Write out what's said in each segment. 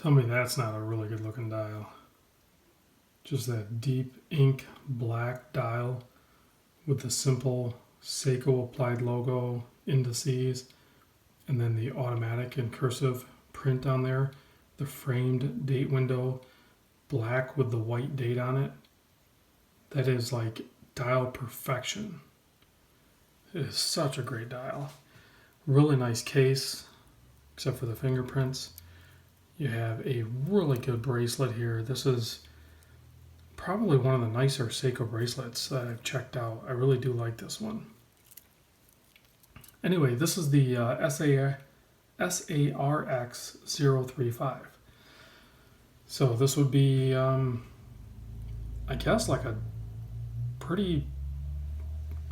Tell me that's not a really good looking dial. Just that deep ink black dial with the simple Seiko applied logo, indices, and then the automatic and cursive print on there. The framed date window, black with the white date on it. That is like dial perfection. It is such a great dial. Really nice case, except for the fingerprints. You have a really good bracelet here. This is probably one of the nicer Seiko bracelets that I've checked out. I really do like this one. Anyway, this is the sarx035. So this would be, I guess, like a pretty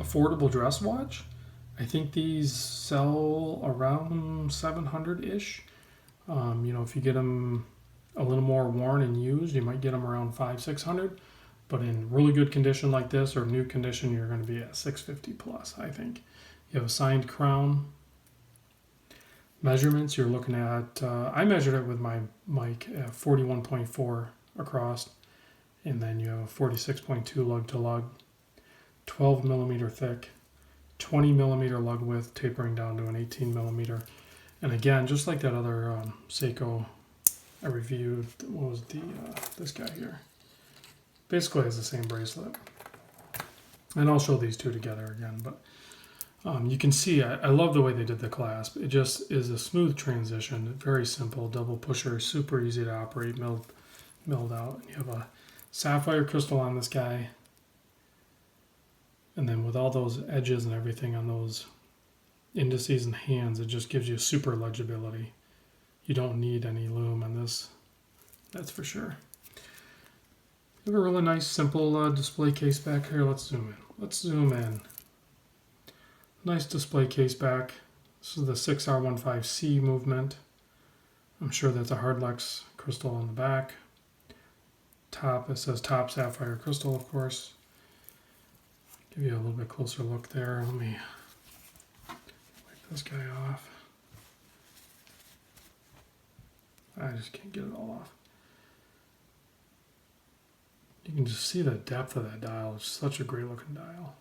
affordable dress watch. I think these sell around 700-ish. If you get them a little more worn and used, you might get them around 500-600. But in really good condition like this or new condition, you're going to be at 650 plus, I think. You have a signed crown. Measurements, you're looking at, I measured it with my mic at 41.4 across, and then you have 46.2 lug to lug, 12 millimeter thick, 20 millimeter lug width, tapering down to an 18 millimeter. And again, just like that other Seiko I reviewed, what was this guy here? Basically, it's the same bracelet. And I'll show these two together again, but you can see, I love the way they did the clasp. It just is a smooth transition, very simple, double pusher, super easy to operate, milled out. And you have a sapphire crystal on this guy. And then with all those edges and everything on those indices and hands, it just gives you super legibility. You don't need any lume on this, that's for sure. You have a really nice, simple display case back here. Let's zoom in. Nice display case back. This is the 6R15C movement. I'm sure that's a Hardlex crystal on the back. Top, it says top sapphire crystal, of course. Give you a little bit closer look there. Let me wipe this guy off. I just can't get it all off. You can just see the depth of that dial. It's such a great looking dial.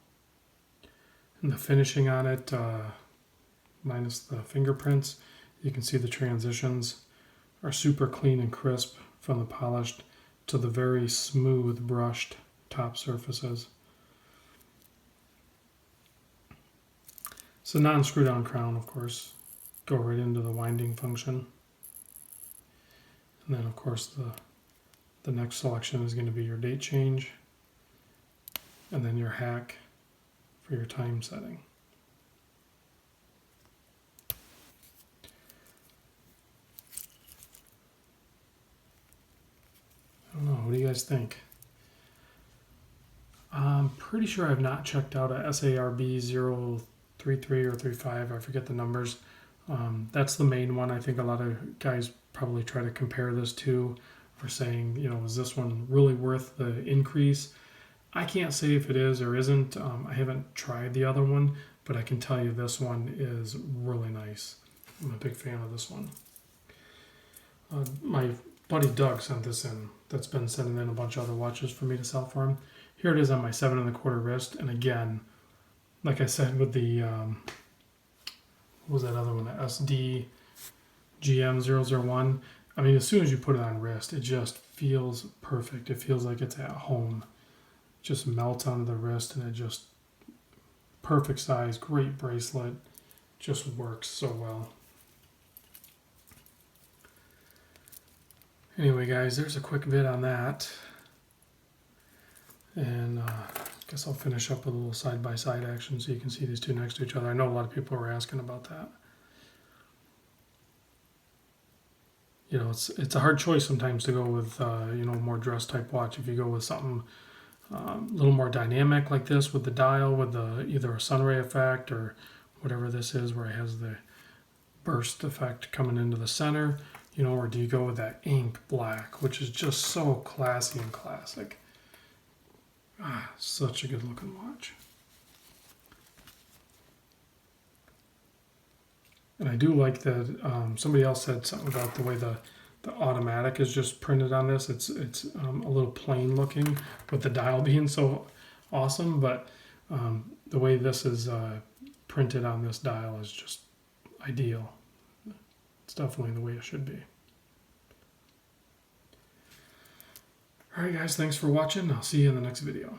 And the finishing on it, minus the fingerprints, you can see the transitions are super clean and crisp from the polished to the very smooth brushed top surfaces. It's a non-screw down crown, of course. Go right into the winding function. And then, of course, the next selection is going to be your date change, and then your hack for your time setting. I don't know, what do you guys think? I'm pretty sure I've not checked out a SARB033 or 35, I forget the numbers. That's the main one I think a lot of guys probably try to compare this to, for saying, is this one really worth the increase? I can't say if it is or isn't. I haven't tried the other one, but I can tell you this one is really nice. I'm a big fan of this one. My buddy Doug sent this in. That's been sending in a bunch of other watches for me to sell for him. Here it is on my 7 1/4 wrist. And again, like I said with the, what was that other one? The SD GM001. I mean, as soon as you put it on wrist, it just feels perfect. It feels like it's at home. It just melts onto the wrist, and it just perfect size, great bracelet, just works so well. Anyway, guys, there's a quick vid on that. And I guess I'll finish up with a little side-by-side action so you can see these two next to each other. I know a lot of people were asking about that. It's a hard choice sometimes to go with, more dress type watch. If you go with something a little more dynamic like this with the dial, with either a sunray effect or whatever this is, where it has the burst effect coming into the center, or do you go with that ink black, which is just so classy and classic. Such a good looking watch. And I do like that somebody else said something about the way the the automatic is just printed on this. It's a little plain looking with the dial being so awesome, but the way this is printed on this dial is just ideal. It's definitely the way it should be. Alright guys, thanks for watching. I'll see you in the next video.